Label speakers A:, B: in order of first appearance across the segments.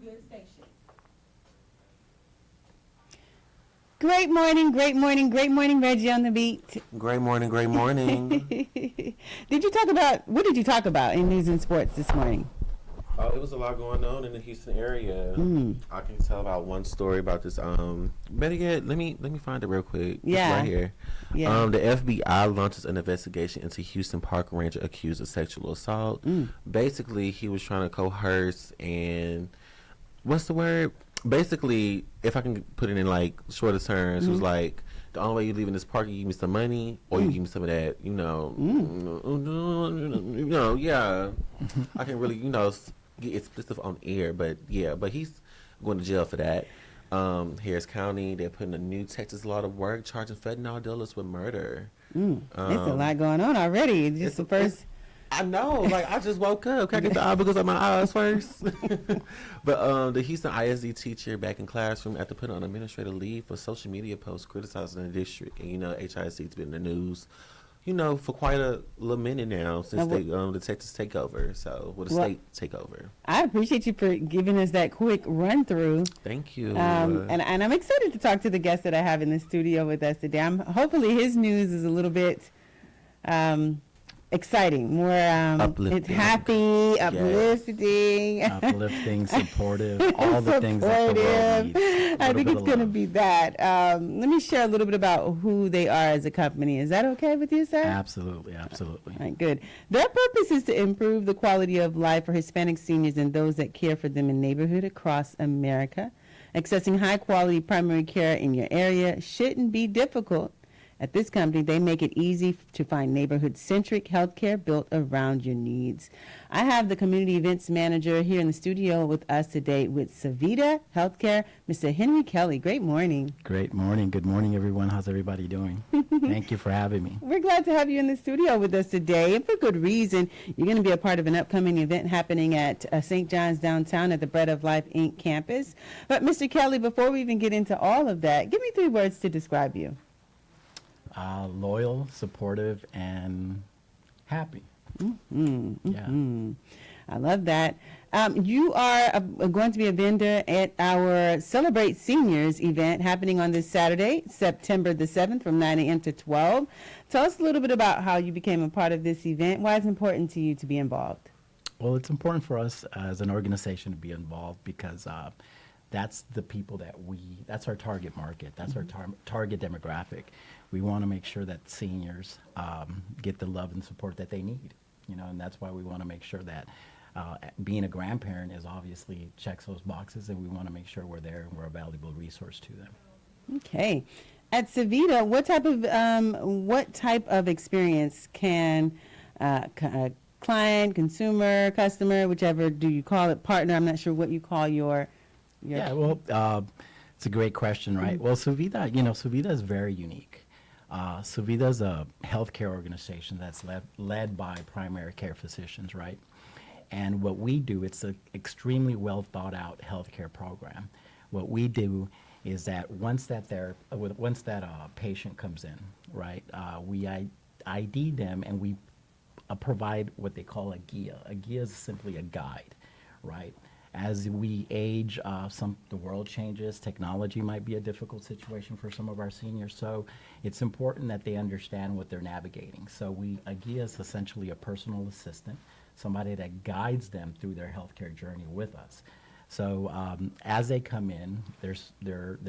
A: good station.
B: Great morning, Reggie on the beat.
C: Great morning, great morning.
B: What did you talk about in news and sports this morning?
C: Oh, it was a lot going on in the Houston area. I can tell about one story about this. Better yet, let me find it real quick.
B: Yeah.
C: It's right here.
B: Yeah.
C: The FBI launches an investigation into Houston park ranger accused of sexual assault. Basically, he was trying to coerce and what's the word? Basically, if I can put it in like shorter terms, it was like the only way you leave in this park, you give me some money, or you give me some of that, yeah. I can really, get explicit on air, but yeah, but he's going to jail for that. Harris County, they're putting a new Texas law to work, charging fentanyl dealers with murder.
B: There's a lot going on already. Just the first.
C: I know, like I just woke up. Can I get the obstacles on my eyes first? But the Houston ISD teacher back in classroom after putting on administrative leave for social media posts criticizing the district, and HISD's been in the news, for quite a little minute now since the Texas takeover. So, the state takeover.
B: I appreciate you for giving us that quick run through.
C: Thank you.
B: And I'm excited to talk to the guest that I have in the studio with us today. Hopefully his news is a little bit exciting, more
C: uplifting.
B: It's happy, uplifting,
D: uplifting, supportive, all the things that the world needs.
B: I think it's going to be that. Let me share a little bit about who they are as a company. Is that okay with you, sir?
D: Absolutely.
B: All right, good. Their purpose is to improve the quality of life for Hispanic seniors and those that care for them in neighborhood across America. Accessing high quality primary care in your area shouldn't be difficult. At this company, they make it easy to find neighborhood-centric healthcare built around your needs. I have the community events manager here in the studio with us today with Suvida Healthcare, Mr. Henry Kelly. Great morning.
D: Great morning. Good morning, everyone. How's everybody doing? Thank you for having me.
B: We're glad to have you in the studio with us today, and for good reason. You're going to be a part of an upcoming event happening at St. John's downtown at the Bread of Life, Inc. campus. But, Mr. Kelly, before we even get into all of that, give me 3 words to describe you.
D: Loyal, supportive, and happy.
B: Yeah. I love that. You are going to be a vendor at our Celebrate Seniors event happening on this Saturday, September the 7th from 9 a.m. to 12. Tell us a little bit about how you became a part of this event. Why it's important to you to be involved?
D: Well, it's important for us as an organization to be involved because that's the people that's our target market. That's our target demographic. We want to make sure that seniors get the love and support that they need, and that's why we want to make sure that being a grandparent is obviously checks those boxes, and we want to make sure we're there and we're a valuable resource to them.
B: Okay. At Suvida, what type of experience can client, consumer, customer, whichever do you call it, partner? I'm not sure what you call your.
D: Yeah, well, it's a great question, right? Well, Suvida is very unique. Suvida is a healthcare organization that's led by primary care physicians, right? And what we do, it's an extremely well thought out healthcare program. What we do is that once that patient comes in, right, we ID them and we provide what they call a guia. A guia is simply a guide, right? As we age, the world changes. Technology might be a difficult situation for some of our seniors, so it's important that they understand what they're navigating. So a guia is essentially a personal assistant, somebody that guides them through their healthcare journey with us. So as they come in, there's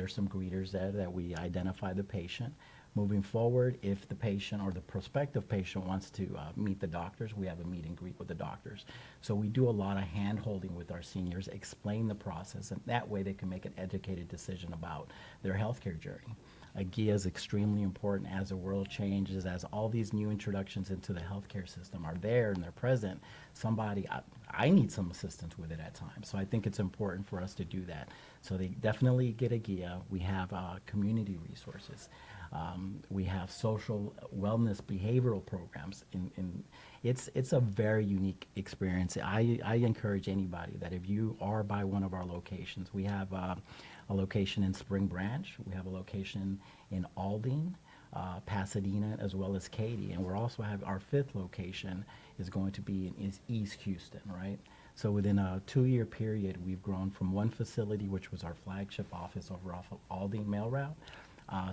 D: some greeters there that we identify the patient. Moving forward, if the patient or the prospective patient wants to meet the doctors, we have a meet and greet with the doctors. So we do a lot of hand-holding with our seniors, explain the process, and that way they can make an educated decision about their healthcare journey. A guia is extremely important as the world changes, as all these new introductions into the healthcare system are there and they're present. I need some assistance with it at times. So I think it's important for us to do that. So they definitely get a guia. We have community resources. We have social wellness behavioral programs. It's a very unique experience. I encourage anybody that if you are by one of our locations, we have a location in Spring Branch, we have a location in Aldine, Pasadena, as well as Katy, and we're also have our 5th location is going to be in East Houston, right? So within a 2-year period, we've grown from one facility, which was our flagship office over off of Aldine Mail Route,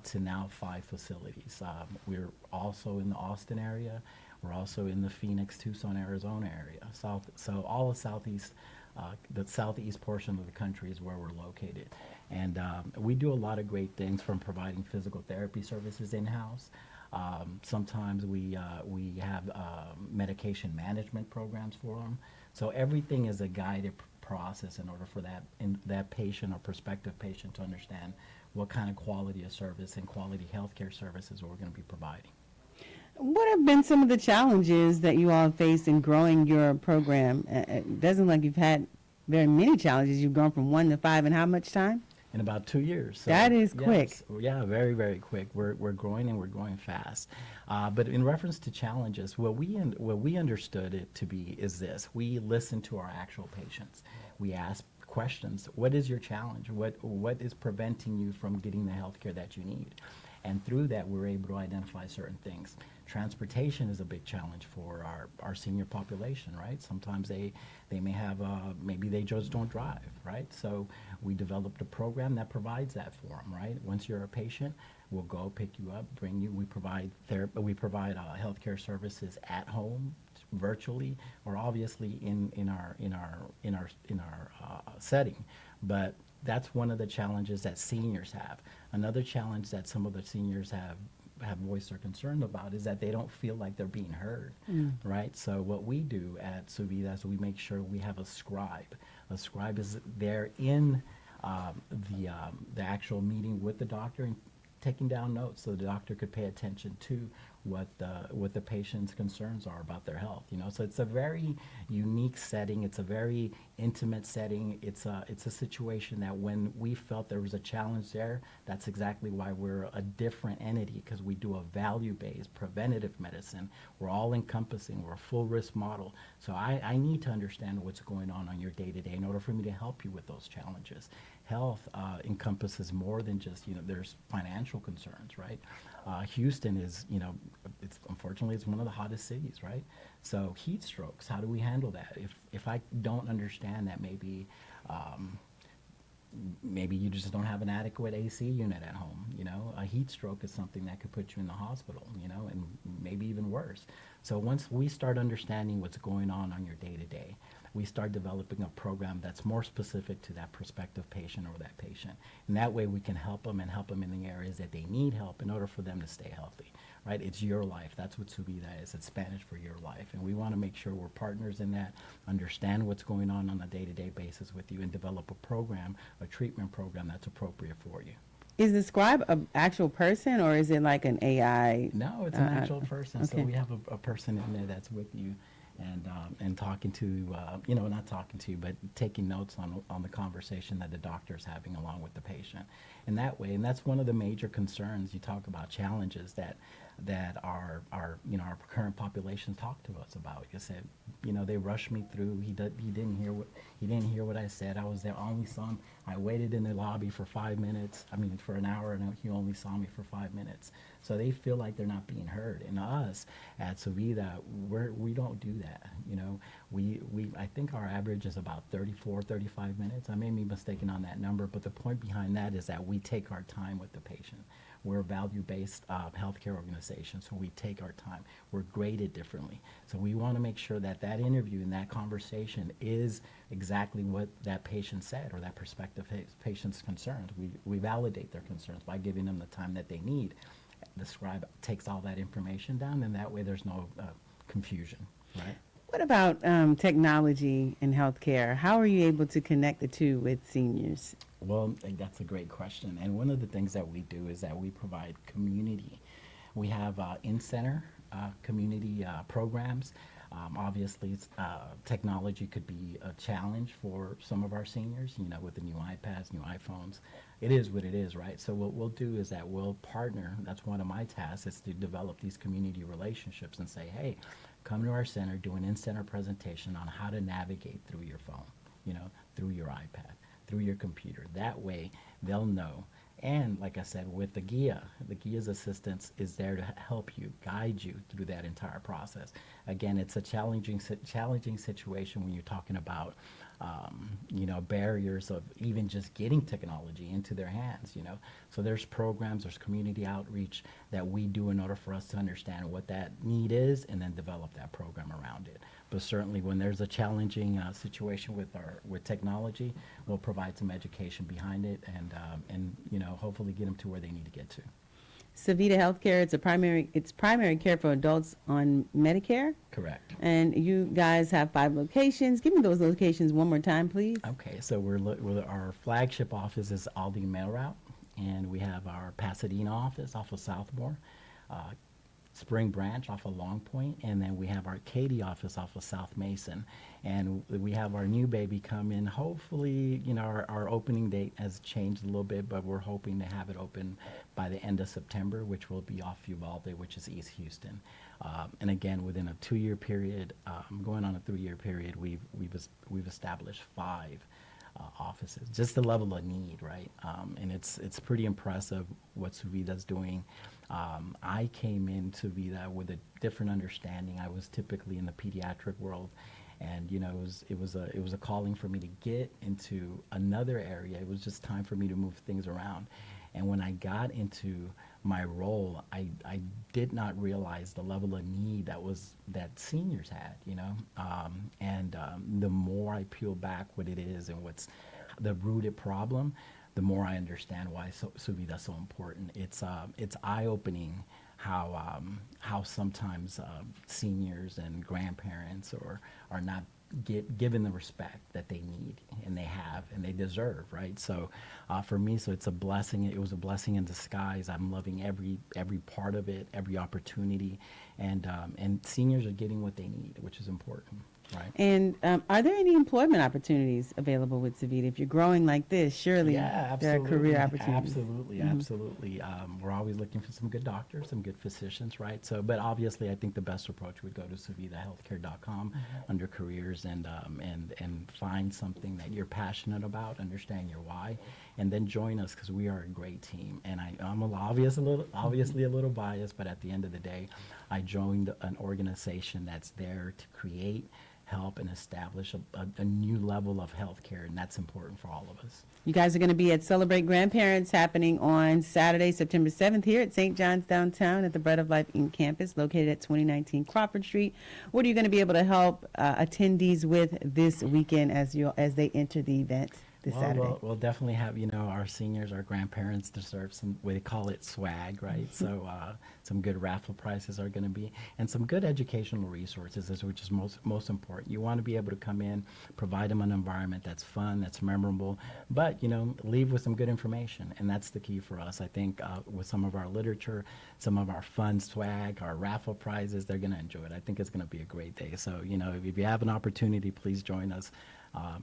D: to now 5 facilities. We're also in the Austin area. We're also in the Phoenix, Tucson, Arizona area. So all of Southeast, the southeast portion of the country is where we're located. And we do a lot of great things, from providing physical therapy services in-house. Sometimes we have medication management programs for them. So everything is a guided process in order for that patient or prospective patient to understand what kind of quality of service and quality healthcare services we're going to be providing.
B: What have been some of the challenges that you all have faced in growing your program? It doesn't look like you've had very many challenges. You've gone from 1 to 5 in how much time?
D: In about 2 years. So,
B: That is quick.
D: yes, yeah, very, very quick. We're growing, and we're growing fast. But in reference to challenges, what we understood it to be is this: we listen to our actual patients. We ask questions. What is your challenge? What is preventing you from getting the health care that you need? And through that, we're able to identify certain things. Transportation is a big challenge for our senior population, right? Sometimes they may have, maybe they just don't drive, right? So we developed a program that provides that for them, right? Once you're a patient, we'll go pick you up, bring you. We provide healthcare services at home, virtually, or obviously in our setting. But that's one of the challenges that seniors have. Another challenge that some of the seniors have voiced their concern about is that they don't feel like they're being heard, right? So what we do at Suvida is we make sure we have a scribe. A scribe is there in the actual meeting with the doctor and taking down notes so the doctor could pay attention to what the patient's concerns are about their health. So it's a very unique setting. It's a very intimate setting. It's a situation that when we felt there was a challenge there, that's exactly why we're a different entity, because we do a value-based preventative medicine. We're all encompassing. We're a full risk model. So I need to understand what's going on your day-to-day in order for me to help you with those challenges. Health encompasses more than just, there's financial concerns, right? Houston is, unfortunately, it's one of the hottest cities, right? So heat strokes, how do we handle that? If I don't understand that maybe you just don't have an adequate AC unit at home, a heat stroke is something that could put you in the hospital, and maybe even worse. So once we start understanding what's going on your day-to-day, we start developing a program that's more specific to that prospective patient or that patient. And that way we can help them in the areas that they need help in order for them to stay healthy, right? It's your life. That's what Suvida is. It's Spanish for your life. And we want to make sure we're partners in that, understand what's going on a day-to-day basis with you, and develop a program, a treatment program that's appropriate for you.
B: Is the scribe an actual person, or is it like an AI?
D: No, it's an actual person.
B: Okay.
D: So we have a person in there that's with you and talking to, not talking to you, but taking notes on the conversation that the doctor is having along with the patient. And that way, and that's one of the major concerns. You talk about challenges that our current population talk to us about. You said, they rushed me through. He didn't hear what I said. I was there, only saw him. I waited in the lobby for 5 minutes. For an hour, and he only saw me for 5 minutes. So they feel like they're not being heard. And us at Suvida, we don't do that. I think our average is about 34, 35 minutes. I may be mistaken on that number, but the point behind that is that we take our time with the patient. We're a value-based healthcare organization, so we take our time. We're graded differently. So we want to make sure that interview and that conversation is exactly what that patient said or that prospective patient's concerns. We validate their concerns by giving them the time that they need. The scribe takes all that information down, and that way there's no confusion, right?
B: What about technology in healthcare? How are you able to connect the two with seniors?
D: Well, that's a great question. And one of the things that we do is that we provide community. We have in-center community programs. Obviously, technology could be a challenge for some of our seniors, with the new iPads, new iPhones. It is what it is, right? So what we'll do is that we'll partner. That's one of my tasks, is to develop these community relationships and say, hey, come to our center, do an in-center presentation on how to navigate through your phone, through your iPad, through your computer. That way, they'll know. And like I said, with the GIA's assistance is there to help you, guide you through that entire process. Again, it's a challenging situation when you're talking about, barriers of even just getting technology into their hands, So there's programs, there's community outreach that we do in order for us to understand what that need is and then develop that program around it. But certainly when there's a challenging situation with technology, we'll provide some education behind it and hopefully get them to where they need to get to.
B: Suvida Healthcare, it's primary care for adults on Medicare.
D: Correct.
B: And you guys have 5 locations. Give me those locations one more time, please.
D: Okay, so our flagship office is Aldine Mail Route, and we have our Pasadena office off of Southmore, Spring Branch off of Long Point, and then we have our Katy office off of South Mason. And we have our new baby come in. Hopefully, our opening date has changed a little bit, but we're hoping to have it open by the end of September, which will be off Uvalde, which is East Houston. And again, within a 2-year period, going on a 3-year period, we've established 5 offices. Just the level of need, right? And it's pretty impressive what Suvida's doing. I came into Suvida with a different understanding. I was typically in the pediatric world, and it was a calling for me to get into another area. It was just time for me to move things around. And when I got into my role, I did not realize the level of need that seniors had, and the more I peel back what it is and what's the rooted problem, the more I understand why Suvida is so important. It's eye-opening how sometimes seniors and grandparents are not given the respect that they need and they have and they deserve, right? So for me, it's a blessing. It was a blessing in disguise. I'm loving every part of it, every opportunity, and seniors are getting what they need, which is important. Right.
B: And are there any employment opportunities available with Suvida? If you're growing like this, surely there are career opportunities.
D: Absolutely. We're always looking for some good doctors, some good physicians, right? So, but obviously, I think the best approach would go to SuvidaHealthcare.com under careers and find something that you're passionate about, understand your why, and then join us because we are a great team. And I'm obviously a little biased, but at the end of the day, I joined an organization that's there to create, help, and establish a new level of healthcare, and that's important for all of us.
B: You guys are going to be at Celebrate Grandparents happening on Saturday, September 7th here at St. John's downtown at the Bread of Life Inc. campus located at 2019 Crawford Street. What are you going to be able to help attendees with this weekend as they enter the event this Saturday?
D: We'll definitely have, our seniors, our grandparents deserve some, we call it swag, right? So some good raffle prizes are going to be, and some good educational resources, which is most important. You want to be able to come in, provide them an environment that's fun, that's memorable, but, leave with some good information, and that's the key for us. I think with some of our literature, some of our fun swag, our raffle prizes, they're going to enjoy it. I think it's going to be a great day. So, if you have an opportunity, please join us.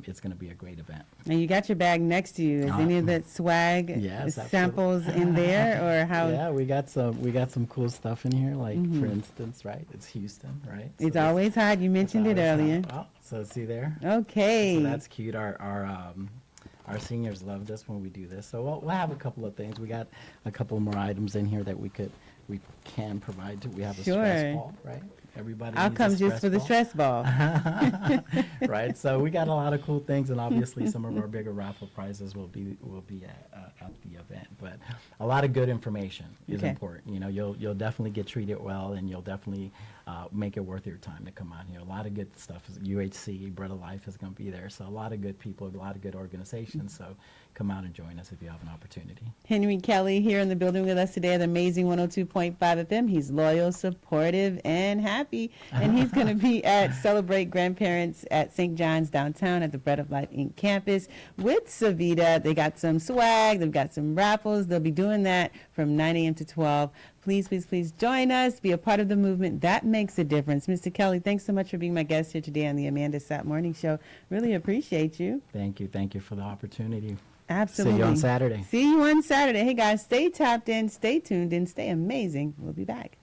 D: It's going to be a great event.
B: And you got your bag next to you. Is any of that swag samples in there, or how?
D: Yeah, we got some cool stuff in here. Like for instance, right? It's Houston, right?
B: It's always hot. You mentioned it earlier.
D: Oh, so see there.
B: Okay.
D: So that's cute. Our seniors love this when we do this. So we'll have a couple of things. We got a couple more items in here that we can provide to. We have a stress ball, right? Everybody.
B: I'll come just for the stress ball.
D: Right. So we got a lot of cool things, and obviously some of our bigger raffle prizes will be at the event. But a lot of good information is important. You'll definitely get treated well, and you'll definitely make it worth your time to come out here. A lot of good stuff. UHC, Bread of Life is going to be there. So a lot of good people, a lot of good organizations. So come out and join us if you have an opportunity.
B: Henry Kelly here in the building with us today at the amazing 102.5 FM. He's loyal, supportive, and happy. And he's going to be at Celebrate Grandparents at St. John's downtown at the Bread of Life Inc. campus with Suvida. They got some swag. They've got some raffles. They'll be doing that from 9 a.m. to 12. Please, please, please join us. Be a part of the movement. That makes a difference. Mr. Kelly, thanks so much for being my guest here today on the Amanda Sapp Morning Show. Really appreciate you.
D: Thank you. Thank you for the opportunity.
B: Absolutely.
D: See you on Saturday.
B: See you on Saturday. Hey, guys, stay tapped in, stay tuned in, stay amazing. We'll be back.